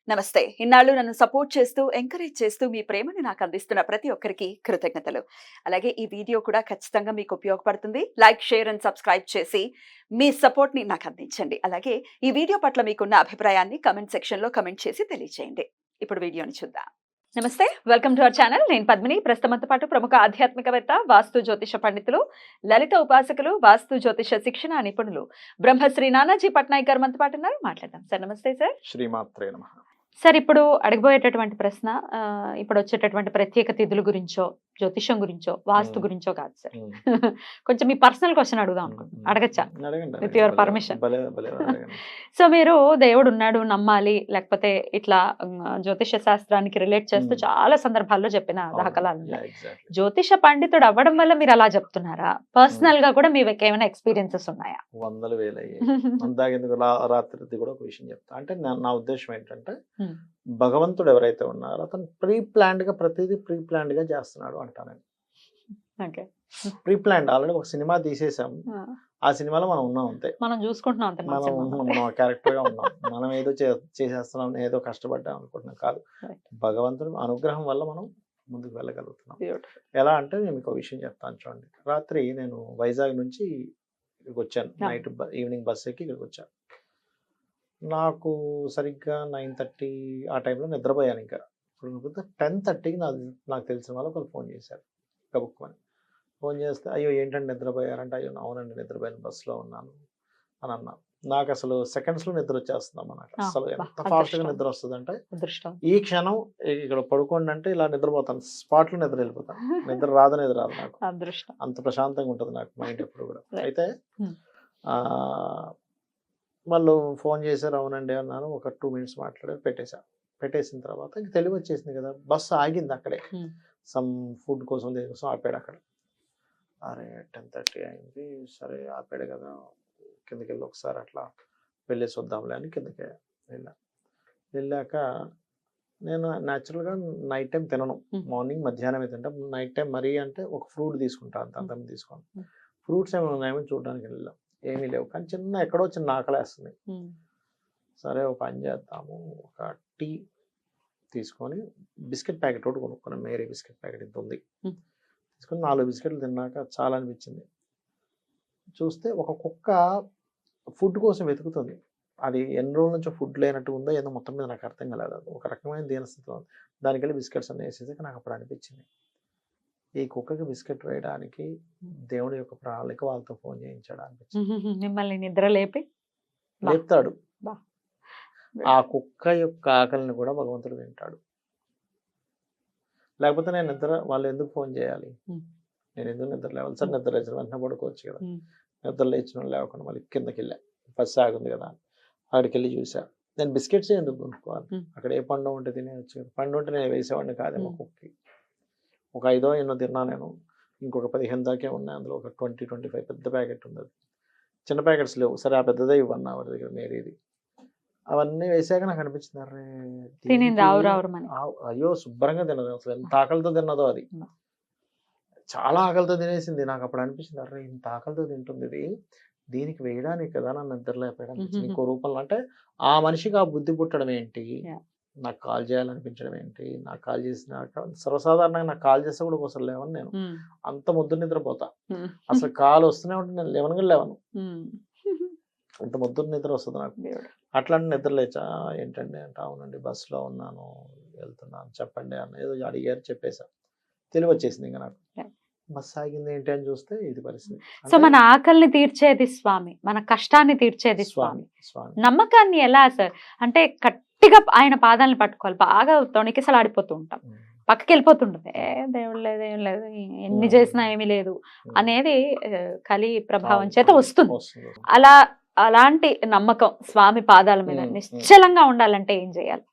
నమస్తే. ఇన్నాళ్ళు నన్ను సపోర్ట్ చేస్తూ, ఎంకరేజ్ చేస్తూ మీ ప్రేమని నాకు అందిస్తున్న ప్రతి ఒక్కరికి కృతజ్ఞతలు. అలాగే ఈ వీడియో కూడా ఖచ్చితంగా మీకు ఉపయోగపడుతుంది. లైక్, షేర్ అండ్ సబ్స్క్రైబ్ చేసి మీ సపోర్ట్‌ని నాకు అందించండి. అలాగే ఈ వీడియో పట్ల మీకున్న అభిప్రాయాన్ని కామెంట్ సెక్షన్‌లో కామెంట్ చేసి తెలియజేయండి. ఇప్పుడు వీడియోని చూద్దాం. నమస్తే. Welcome to our channel. నేను పద్మిని. ప్రస్తుతంతో పాటు ప్రముఖ ఆధ్యాత్మికవేత్త, వాస్తు జ్యోతిష పండితులు, లలిత ఉపాసకులు, వాస్తు జ్యోతిష శిక్షణ నిపుణులు బ్రహ్మశ్రీ నానాజీ పట్నాయక్ గారు మనతో పాటు ఉన్నారు. మాట్లాడదాం. సార్ నమస్తే సార్. శ్రీమాత్రే నమః. సార్ ఇప్పుడు అడగబోయేటటువంటి ప్రశ్న ఇప్పుడు వచ్చేటటువంటి ప్రత్యేక తిథుల గురించో, జ్యోతిషం గురించో, వాస్తు గురించో కాదు సార్. కొంచెం మీ పర్సనల్ క్వశ్చన్ అడుగుదాం అనుకుంటున్నాను. అడగచ్చా? With your permission. సో మీరు దేవుడు ఉన్నాడు నమ్మాలి, లేకపోతే ఇట్లా జ్యోతిష శాస్త్రానికి రిలేట్ చేస్తూ చాలా సందర్భాల్లో చెప్పిన దాఖలాలు ఉన్నాయి. జ్యోతిష పండితుడు అవ్వడం వల్ల మీరు అలా చెప్తున్నారా? పర్సనల్ గా కూడా మీకు ఏమైనా ఎక్స్పీరియన్సెస్ ఉన్నాయా? వందలు వేలు అందాకెందుకు రాత్రి కూడా ఒక విషయం చెప్తా. అంటే నా ఉద్దేశం ఏంటంటే, భగవంతుడు ఎవరైతే ఉన్నారో అతను ప్రీ ప్లాన్డ్ గా ప్రతిదీ ప్రీ ప్లాన్డ్ గా చేస్తున్నాడు అంటాను. ప్రీ ప్లాన్డ్ ఆల్రెడీ ఒక సినిమా తీసేసాం, ఆ సినిమాలో మనం ఉన్నాం అంతే, మనం చూసుకుంటున్నాం అంతే, మనం క్యారెక్టర్ గా ఉన్నాం. మనం ఏదో చేసేస్తున్నాం, ఏదో కష్టపడ్డాం అనుకుంటున్నాం కాదు. భగవంతుడు అనుగ్రహం వల్ల మనం ముందుకు వెళ్ళగలుగుతున్నాం. ఎలా అంటే నేను మీకు ఒక విషయం చెప్తాను చూడండి. రాత్రి నేను వైజాగ్ నుంచి ఇక్కడికి వచ్చాను, నైట్ ఈవినింగ్ బస్ ఎక్కి ఇక్కడికి వచ్చాను. నాకు సరిగ్గా 9:30 ఆ టైంలో నిద్రపోయాను. ఇంకా ఇప్పుడు 10:30కి నాకు తెలిసిన వాళ్ళు ఒకరు ఫోన్ చేశారు. కబుక్కుమని ఫోన్ చేస్తే, అయ్యో ఏంటంటే నిద్రపోయారంటే, అయ్యో అవునండి నిద్రపోయాను, బస్సులో ఉన్నాను అని అన్నాను. నాకు అసలు సెకండ్స్లో నిద్ర వచ్చేస్తుందమ్మా. నాకు అసలు ఎంత ఫాస్ట్గా నిద్ర వస్తుంది అంటే, ఈ క్షణం ఇక్కడ పడుకోండి అంటే ఇలా నిద్రపోతాను, స్పాట్లో నిద్ర వెళ్ళిపోతాను. నిద్ర రాదనేది రాదు నాకు, అంత ప్రశాంతంగా ఉంటుంది నాకు మైండ్ ఎప్పుడు కూడా. అయితే వాళ్ళు ఫోన్ చేశారు, అవునండి అన్నాను. ఒక 2 minutes మాట్లాడారు, పెట్టేసిన తర్వాత ఇంక తెలివి వచ్చేసింది కదా. బస్సు ఆగింది అక్కడే, సమ్ ఫుడ్ కోసం దేనికోసం ఆపాడు అక్కడ. అరే 10:30 అయింది, సరే ఆపాడు కదా, కిందకి వెళ్ళి ఒకసారి అట్లా వెళ్ళేసి వద్దాంలే అని కిందకి వెళ్ళాక నేను న్యాచురల్గా నైట్ టైం తినను, మార్నింగ్ మధ్యాహ్నమే తింటాం. నైట్ టైం మరీ అంటే ఒక ఫ్రూట్ తీసుకుంటాను, అంత తీసుకోను. ఫ్రూట్స్ ఏమైనా ఉన్నాయేమో చూడడానికి వెళ్ళాం, ఏమీ లేవు. కానీ ఎక్కడో చిన్న ఆకలేస్తుంది. సరే ఒక పని చేద్దాము, ఒక టీ తీసుకొని బిస్కెట్ ప్యాకెట్ ఒకటి కొనుక్కున్నాను. మేరీ బిస్కెట్ ప్యాకెట్ ఇంత ఉంది, తీసుకొని 4 బిస్కెట్లు తిన్నాక చాలా అనిపించింది. చూస్తే ఒక కుక్క ఫుడ్ కోసం వెతుకుతుంది. అది ఎన్ని రోజుల నుంచో ఫుడ్ లేనట్టు ఉందో ఏదో మొత్తం మీద నాకు అర్థం కాలేదు. అది ఒక రకమైన దీనస్థితిలో ఉంది. దానికి వెళ్ళి బిస్కెట్స్ అన్నీ వేసేసాక నాకు అప్పుడు అనిపించింది, ఈ కుక్కకి బిస్కెట్ వేయడానికి దేవుడి యొక్క ప్రణాళిక వాళ్ళతో ఫోన్ చేయించాడు అనిపించింది. మిమ్మల్ని నిద్ర లేపుతాడు. ఆ కుక్క యొక్క ఆకలిని కూడా భగవంతుడు వింటాడు. లేకపోతే నేను వాళ్ళు ఎందుకు ఫోన్ చేయాలి? నేను ఎందుకు నిద్ర లేవాలి? సార్ నిద్ర లేచిన వెంటనే పడుకోవచ్చు కదా. నిద్ర లేచిన లేకుండా మళ్ళీ కిందకి వెళ్ళా, బస్సు ఆగుంది కదా, అక్కడికి వెళ్ళి చూసా. నేను బిస్కెట్స్ ఎందుకు కొనుక్కోవాలి? అక్కడ ఏ పండు ఉంటే తినేవచ్చు కదా. పండు ఉంటే నేను వేసేవాడిని కాదేమో కుక్కకి. ఒక 5 ఎన్నో తిన్నా నేను. ఇంకొక 15 దాకే ఉన్నాయి, అందులో ఒక 20-25 పెద్ద ప్యాకెట్ ఉంది. చిన్న ప్యాకెట్స్ లేవు. సరే ఆ పెద్దదే ఇవ్వన్నా వాడి దగ్గర, మేరీది. అవన్నీ వేసాక నాకు అనిపించింది, అరే అయ్యో శుభ్రంగా తినదు. అసలు ఎంత ఆకలితో తిన్నదో అది, చాలా ఆకలితో తినేసింది. నాకు అప్పుడు అనిపించింది, అరే ఇంత ఆకలితో తింటుంది ఇది, దీనికి వేయడానికి కదా నన్ను నిద్ర లేపడం. ఇంకో రూపంలో అంటే ఆ మనిషికి ఆ బుద్ధి పుట్టడం ఏంటి, నాకు కాల్ చేయాలనిపించడం ఏంటి, నాకు కాల్ చేసినాక సర్వసాధారణంగా నాకు కాల్ చేస్తే కూడా ఒకసారి లేవను నేను, అంత ముద్దు నిద్రపోతా. అసలు కాల్ వస్తూనే ఉంటుంది, నేను లేవను. అంత ముద్దు నిద్ర వస్తుంది నాకు. అట్లాంటి నిద్ర లేచా, ఏంటండి అంటే, అవునండి బస్సులో ఉన్నాను, వెళ్తున్నాను, చెప్పండి అన్న ఏదో అడిగారు, చెప్పేసా. తెలివి వచ్చేసింది ఇంకా నాకు. బస్సు ఆగింది ఏంటి అని చూస్తే ఇది పరిస్థితి. సో మన ఆకలిని తీర్చేది స్వామి, మన కష్టాన్ని తీర్చేది స్వామి. నమ్మకాన్ని ఎలా సార్ అంటే గట్టిగా ఆయన పాదాలను పట్టుకోవాలి, బాగా తొణికిసలాడిపోతూ ఉంటాం, పక్కకి వెళ్ళిపోతుంటుంది, దేవుడు లేదు ఏం లేదు, ఎన్ని చేసినా ఏమీ లేదు అనేది కలి ప్రభావం చేత వస్తుంది. అలాంటి నమ్మకం స్వామి పాదాల మీద నిశ్చలంగా ఉండాలంటే ఏం చేయాలి?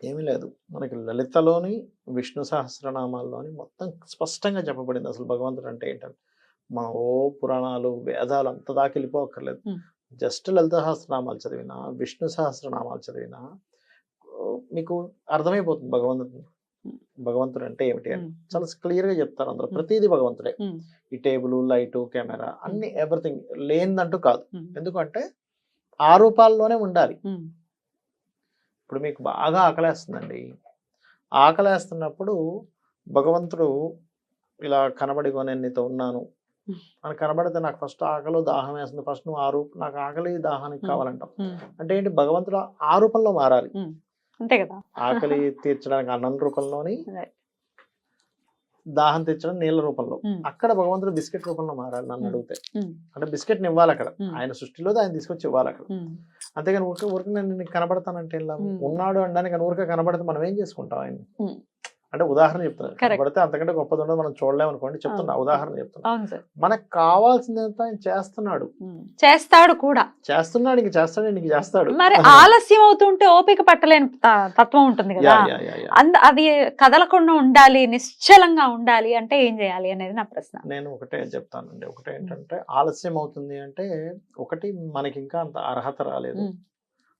ఏమీ లేదు, మనకి లలితలోని విష్ణు సహస్రనామాల్లోని మొత్తం స్పష్టంగా చెప్పబడింది అసలు భగవంతుడు అంటే ఏంటంటే. మా పురాణాలు వేదాలు అంత దాకా వెళ్ళిపోక్కర్లేదు. జస్ట్ లలిత సహస్రనామాలు చదివినా, విష్ణు సహస్రనామాలు చదివినా మీకు అర్థమైపోతుంది భగవంతుడు అంటే ఏమిటి అని. చాలా క్లియర్ గా చెప్తారు అందులో, ప్రతిదీ భగవంతుడే. ఈ టేబుల్, లైటు, కెమెరా అన్ని ఎవ్రీథింగ్ లేనిదంటూ కాదు. ఎందుకంటే ఆ రూపాల్లోనే ఉండాలి. ఇప్పుడు మీకు బాగా ఆకలేస్తుందండి, ఆకలేస్తున్నప్పుడు భగవంతుడు ఇలా కనబడిగో నేను నీతో ఉన్నాను అని కనబడితే నాకు ఫస్ట్ ఆకలి దాహం వేస్తుంది, ఫస్ట్ నువ్వు నాకు ఆకలి దాహానికి కావాలంటాం. అంటే ఏంటి, భగవంతుడు ఆ రూపంలో మారాలి. అంతే కదా, ఆకలి తీర్చడానికి అన్నం రూపంలోని, దాహం తీర్చడం నీళ్ళ రూపంలో. అక్కడ భగవంతుడు బిస్కెట్ రూపంలో మారాలి నన్ను అడిగితే. అంటే బిస్కెట్ ని ఇవ్వాలి అక్కడ, ఆయన సృష్టిలో ఆయన తీసుకొచ్చి ఇవ్వాలి అక్కడ. అంతేగాని ఊరికి నేను నీకు కనబడతానంటే ఇలా ఉన్నాడు అనడానికి ఊరికే కనబడితే మనం ఏం చేసుకుంటాం ఆయన? అంటే ఉదాహరణ చెప్తున్నారు, కనబడితే అంతకంటే గొప్పది ఉండదు, మనం చూడలేము అనుకోండి, చెప్తున్నా ఉదాహరణ చెప్తున్నా. మనకు కావాల్సిందంతా ఆయన చేస్తున్నాడు, చేస్తాడు కూడా, చేస్తున్నాడు, ఇంక చేస్తాడు, ఇంక చేస్తాడు. మరి ఆలస్యం అవుతుంటే ఓపిక పట్టలేని తత్వం ఉంటుంది కదా, అది కదలకుండా ఉండాలి, నిశ్చలంగా ఉండాలి అంటే ఏం చేయాలి అనేది నా ప్రశ్న. నేను ఒకటే చెప్తానండి, ఒకటే ఏంటంటే ఆలస్యం అవుతుంది అంటే ఒకటి మనకి ఇంకా అంత అర్హత రాలేదు,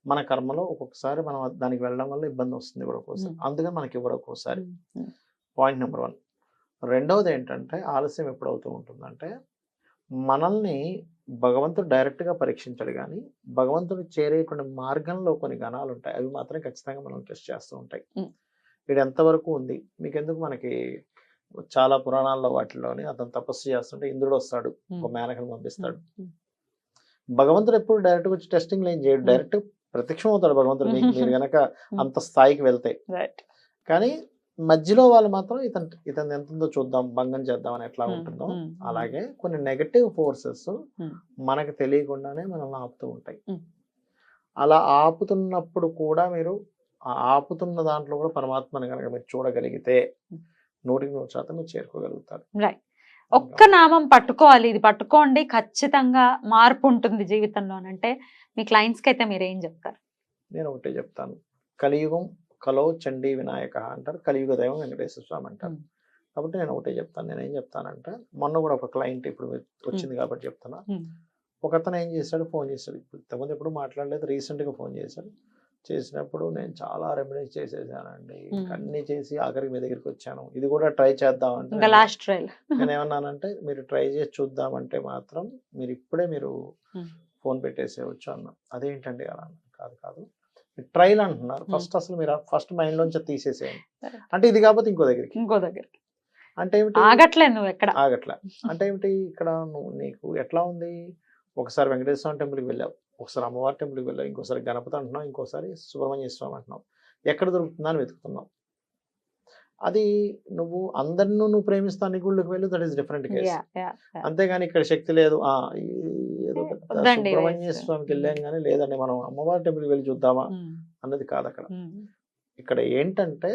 మన కర్మలో ఒక్కొక్కసారి మనం దానికి వెళ్ళడం వల్ల ఇబ్బంది వస్తుంది కూడా ఒక్కోసారి, అందుకని మనకి ఇవ్వడం ఒక్కోసారి. Point number 1. రెండవది ఏంటంటే ఆలస్యం ఎప్పుడు అవుతూ ఉంటుందంటే మనల్ని భగవంతుడు డైరెక్ట్గా పరీక్షించడు, కానీ భగవంతుడు చేరేటువంటి మార్గంలో కొన్ని గణాలు ఉంటాయి, అవి మాత్రం ఖచ్చితంగా మనం టెస్ట్ చేస్తూ ఉంటాయి. ఇది ఎంతవరకు ఉంది మీకెందుకు, మనకి చాలా పురాణాల్లో వాటిలోని అతను తపస్సు చేస్తుంటే ఇంద్రుడు వస్తాడు, ఒక మేనకను పంపిస్తాడు. భగవంతుడు ఎప్పుడు డైరెక్ట్గా వచ్చి టెస్టింగ్ ఏం చేయడు, డైరెక్ట్ ప్రత్యక్షం అవుతాడు భగవంతుడు మీరు గనక అంత స్థాయికి వెళ్తే. కానీ మధ్యలో వాళ్ళు మాత్రం ఇతను ఎంత ఉందో చూద్దాం, భంగం చేద్దాం అని ఎట్లా ఉంటుందో అలాగే కొన్ని నెగటివ్ ఫోర్సెస్ మనకు తెలియకుండానే మనల్ని ఆపుతూ ఉంటాయి. అలా ఆపుతున్నప్పుడు కూడా మీరు ఆపుతున్న దాంట్లో కూడా పరమాత్మని కనుక మీరు చూడగలిగితే 100% మీరు చేరుకోగలుగుతారు. ఒక్క నామం పట్టుకోవాలి, ఇది పట్టుకోండి ఖచ్చితంగా మార్పు ఉంటుంది జీవితంలో అంటే మీ క్లయింట్స్ కి అయితే మీరు ఏం చెప్తారు? నేను ఒకటే చెప్తాను, కలియుగం కలో చండీ వినాయక అంటారు, కలియుగ దైవం వెంకటేశ్వర స్వామి అంటారు. కాబట్టి నేను ఒకటే చెప్తాను, నేనేం చెప్తానంటే మొన్న కూడా ఒక క్లయింట్ ఇప్పుడు వచ్చింది కాబట్టి చెప్తున్నా. ఒక అతను ఏం చేశాడు, ఫోన్ చేశాడు, ఇంతకుముందు ఎప్పుడు మాట్లాడలేదు, రీసెంట్గా ఫోన్ చేశాడు. చేసినప్పుడు నేను చాలా రెమెడీస్ చేసేసానండి, అన్ని చేసి ఆఖరికి మీ దగ్గరికి వచ్చాను, ఇది కూడా ట్రై చేద్దామంటే లాస్ట్ ట్రైల్ నేను ఏమన్నానంటే మీరు ట్రై చేసి చూద్దామంటే మాత్రం మీరు ఇప్పుడే మీరు ఫోన్ పెట్టేసేయచ్చు అన్నా. అదేంటండి అలా కాదు ట్రైల్ అంటున్నారు, ఫస్ట్ అసలు మీరు ఫస్ట్ మైండ్ లోంచి తీసేసేయండి. అంటే ఇది కాకపోతే ఇంకో దగ్గరికి అంటే ఏమిటి, ఆగట్లేదు నువ్వు ఎక్కడ ఆగట్లే అంటే ఏమిటి, ఇక్కడ నువ్వు నీకు ఎట్లా ఉంది, ఒకసారి వెంకటేశ్వర స్వామి టెంపుల్కి వెళ్ళావు, ఒకసారి అమ్మవారి టెంపుల్కి వెళ్ళావు, ఇంకోసారి గణపతి అంటున్నావు, ఇంకోసారి సుబ్రహ్మణ్య స్వామి అంటున్నావు, ఎక్కడ దొరుకుతుందా అని వెతుకుతున్నావు. అది నువ్వు అందరిని నువ్వు ప్రేమిస్తా నీ గుళ్ళకి వెళ్ళి, దట్ ఈస్ డిఫరెంట్ కేస్. అంతేగాని ఇక్కడ శక్తి లేదు, ఏదో సుబ్రహ్మణ్య స్వామికి వెళ్ళాం కానీ లేదండి మనం అమ్మవారి టెంపుల్కి వెళ్ళి చూద్దామా అన్నది కాదు అక్కడ. ఇక్కడ ఏంటంటే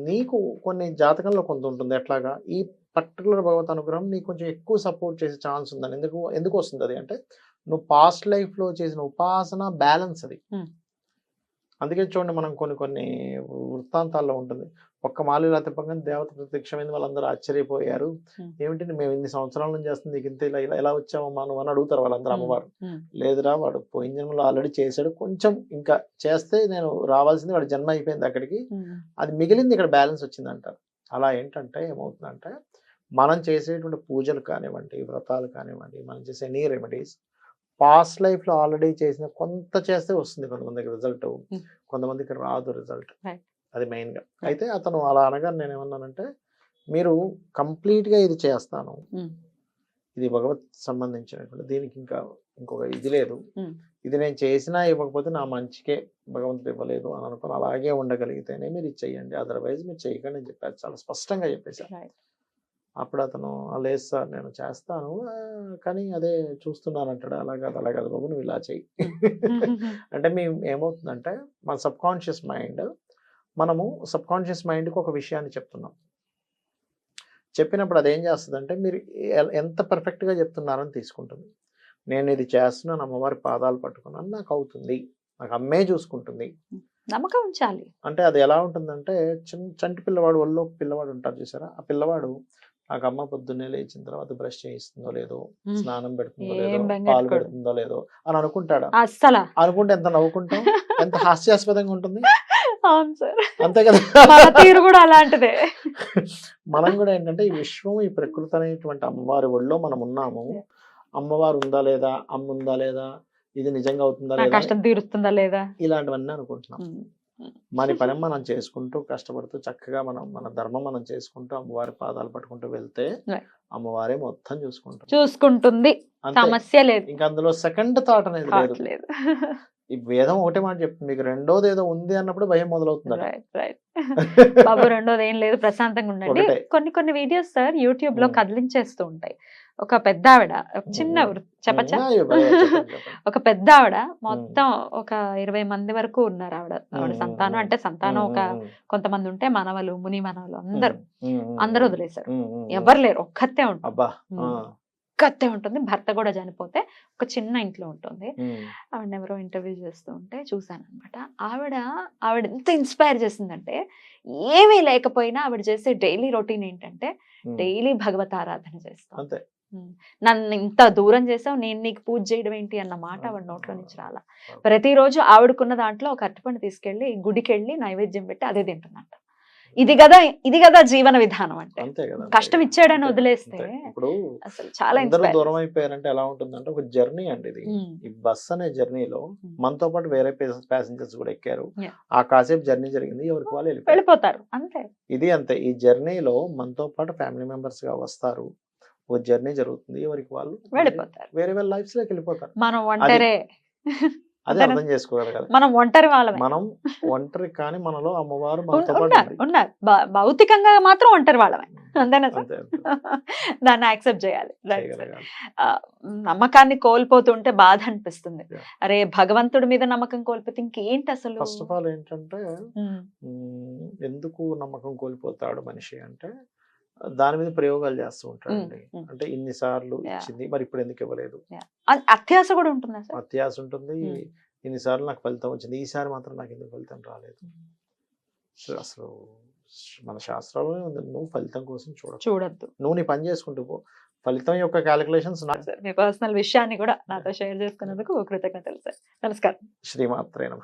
నీకు కొన్ని జాతకంలో కొంత ఉంటుంది, ఎట్లాగా ఈ పర్టికులర్ భగవత్ అనుగ్రహం నీకు కొంచెం ఎక్కువ సపోర్ట్ చేసే ఛాన్స్ ఉందని. ఎందుకు వస్తుంది అది అంటే నువ్వు పాస్ట్ లైఫ్ లో చేసిన ఉపాసన బ్యాలెన్స్ అది. అందుకే చూడండి మనం కొన్ని వృత్తాంతాల్లో ఉంటుంది, ఒక్క మాలిలా తిప్పగానే దేవత ప్రత్యక్షమైంది, వాళ్ళందరూ ఆశ్చర్యపోయారు, ఏమిటి మేము ఇన్ని సంవత్సరాల నుంచి చేస్తుంది నీకు ఇంత ఇలా ఎలా వచ్చావమ్మా నువ్వు అని అడుగుతారు వాళ్ళందరూ అమ్మవారు. లేదురా వాడు పోయిన జన్మలో ఆల్రెడీ చేశాడు, కొంచెం ఇంకా చేస్తే నేను రావాల్సింది, వాడి జన్మ అయిపోయింది అక్కడికి, అది మిగిలింది ఇక్కడ బ్యాలెన్స్ వచ్చింది అంటారు. అలా ఏంటంటే ఏమవుతుందంటే మనం చేసేటువంటి పూజలు కానివ్వండి, వ్రతాలు కానివ్వండి, మనం చేసే ఎనీ రెమెడీస్ పాస్ట్ లైఫ్ లో ఆల్రెడీ చేసిన కొంత చేస్తే వస్తుంది కొంతమందికి రిజల్ట్, కొంతమందికి రాదు రిజల్ట్, అది మెయిన్ గా. అయితే అతను అలా అనగా నేను ఏమన్నానంటే మీరు కంప్లీట్ గా ఇది చేస్తాను, ఇది భగవత్ సంబంధించినటువంటి, దీనికి ఇంకొక ఇది లేదు, ఇది నేను చేసినా ఇవ్వకపోతే నా మంచికే భగవంతుడు ఇవ్వలేదు అని అనుకుని అలాగే ఉండగలిగితేనే మీరు ఇది చెయ్యండి, అదర్వైజ్ మీరు చెయ్యకండి అని చెప్పారు, చాలా స్పష్టంగా చెప్పేశారు. అప్పుడు అతను లేదు సార్ నేను చేస్తాను కానీ అదే చూస్తున్నాను అంటాడు. అలా కాదు బాబు నువ్వు ఇలా చెయ్యి. అంటే మేము ఏమవుతుందంటే మన సబ్ కాన్షియస్ మైండ్కి ఒక విషయాన్ని చెప్తున్నాం, చెప్పినప్పుడు అదేం చేస్తుందంటే మీరు ఎంత పర్ఫెక్ట్గా చెప్తున్నారని తీసుకుంటుంది. నేను ఇది చేస్తున్నాను, అమ్మవారి పాదాలు పట్టుకున్నాను, నాకు అవుతుంది, నాకు అమ్మే చూసుకుంటుంది, నమ్మకం ఉంచాలి. అంటే అది ఎలా ఉంటుందంటే చంటి పిల్లవాడు ఒళ్ళో పిల్లవాడు ఉంటారు చూసారా, ఆ పిల్లవాడు నాకు అమ్మ పొద్దున్నే లేచిన తర్వాత బ్రష్ చేయిస్తుందో లేదో, స్నానం పెడుతుందో లేదో, పాలు పెడుతుందో లేదో అని అనుకుంటాడు. అస్సలు అనుకుంటే ఎంత నవ్వుకుంటాం, ఎంత హాస్యాస్పదంగా ఉంటుంది. అంతే కదా, కూడా అలాంటిదే. మనం కూడా ఏంటంటే ఈ విశ్వం, ఈ ప్రకృతి అనేటువంటి అమ్మవారి ఒళ్ళో మనం ఉన్నాము, అమ్మవారు ఉందా లేదా, అమ్మ ఉందా లేదా, ఇది నిజంగా అవుతుందా లేదా, కష్టం తీరుస్తుందా లేదా, ఇలాంటివన్నీ అనుకుంటున్నాం. మన పని మనం చేసుకుంటూ కష్టపడుతూ చక్కగా మనం మన ధర్మం మనం చేసుకుంటూ అమ్మవారి పాదాలు పట్టుకుంటూ వెళ్తే Right. అమ్మవారే మొత్తం చూసుకుంటాం చూసుకుంటుంది, అంతే. సమస్య లేదు. ఇంకా అందులో సెకండ్ థాట్ అనేది లేదు. Thought లేదు. ఈ వేదం ఒకటే మాట చెప్తుంది, మీకు రెండోది ఏదో ఉంది అన్నప్పుడు భయం మొదలవుతుంది. రైట్ రైట్ బాబు రెండోది ఏం లేదు, ప్రశాంతంగా ఉండండి. ఒకటే. కొన్ని వీడియోస్ సార్ యూట్యూబ్ లో Hmm. కదిలించేస్తూ ఉంటాయి. ఒక పెద్ద ఆవిడ, ఒక చిన్న చెప్పచ్చా, ఒక పెద్ద ఆవిడ మొత్తం ఒక 20 మంది వరకు ఉన్నారు. ఆవిడ సంతానం, అంటే సంతానం ఒక కొంతమంది ఉంటే మనవలు, ముని మనవలు అందరూ వదిలేశారు. ఎవరు లేరు, ఒక్కతే ఉంటుంది. అబ్బా ఒక్కతే ఉంటుంది. భర్త కూడా చనిపోతే ఒక చిన్న ఇంట్లో ఉంటుంది. ఆవిడ ఎవరో ఇంటర్వ్యూ చేస్తూ ఉంటే చూసాను అనమాట. ఆవిడ ఎంత ఇన్స్పైర్ చేసిందంటే, ఏమీ లేకపోయినా ఆవిడ చేసే డైలీ రొటీన్ ఏంటంటే డైలీ భగవత్ ఆరాధన చేస్తాం. అంతే. నన్ను ఇంత దూరం చేసావు, నేను నీకు పూజ చేయడం ఏంటి అన్న మాట ఆవిడ నోట్లో నుంచి రాలా. ప్రతిరోజు ఆవిడకున్న దాంట్లో ఒక అరటిపండు తీసుకెళ్లి గుడికి వెళ్ళి నైవేద్యం పెట్టి అదే తింటుందంట. ఇది కదా జీవన విధానం అంటే. అంతే కదా. కష్టం ఇచ్చాడని వదిలేస్తే ఇప్పుడు అసలు చాలా అందరూ ఇన్స్పైర్. దూరం అయిపోయారంటే ఎలా ఉంటుందంటే, ఒక జర్నీ అండి ఇది. ఈ బస్ అనే జర్నీలో మనతో పాటు వేరే ప్యాసింజర్స్ కూడా ఎక్కారు. Yeah. ఆ కాసేపు జర్నీ జరిగింది, ఎవరికి వాళ్ళు వెళ్ళిపోయారు. వెళ్ళిపోతారు అంతే. ఇది అంతే. ఈ జర్నీలో మనతో పాటు ఫ్యామిలీ మెంబర్స్ గా వస్తారు, ఓ జర్నీ జరుగుతుంది, ఎవరికి వాళ్ళు వెళ్ళిపోతారు. వేరే వేరే లైఫ్స్ లోకి వెళ్ళిపోతారు. మనం ఒంటరే, అదే అర్థం చేసుకోగలగాలి. మనం ఒంటరి వాళ్ళమే. మనం ఒంటరి కానీ మనలో అమ్మవారు మనతో పాటు ఉన్నారు ఉంది. ఉన్నారు. భౌతికంగా మాత్రం ఒంటరి వాళ్ళమే, అంతేనా సార్? అంతే అంతే. దాన్ని యాక్సెప్ట్ చేయాలి. Right, sir. చేయగలగాలి. నమ్మకాన్ని కోల్పోతుంటే బాధ అనిపిస్తుంది. Yeah. అరే భగవంతుడి మీద నమ్మకం కోల్పోతే ఇంకేంటి అసలు? ఫస్ట్ ఆఫ్ ఆల్ ఏంటంటే, ఉమ్, ఎందుకు నమ్మకం కోల్పోతాడు మనిషి అంటే, దాని మీద ప్రయోగాలు చేస్తూ ఉంటాడండి. అంటే ఇన్నిసార్లు Yeah. ఇచ్చింది, మరి ఇప్పుడు ఎందుకు ఇవ్వలేదు, అత్యాశ కూడా ఉంటుందా సార్? అత్యాశ ఉంటుంది. ఇన్నిసార్లు నాకు ఫలితం వచ్చింది, ఈసారి మాత్రం నాకు ఎందుకు ఫలితం రాలేదు. సో అసలు మన శాస్త్రాల్లోనే ఉంది, నువ్వు ఫలితం కోసం చూడొద్దు. నువ్వు నీ పని చేసుకుంటూ పో. ఫలితం యొక్క క్యాలిక్యులేషన్స్ నాకు. సార్ మీ పర్సనల్ విషయాన్ని కూడా నాతో షేర్ చేసుకున్నందుకు కృతజ్ఞతలు సార్. నమస్కారం. శ్రీమాత్రే నమః.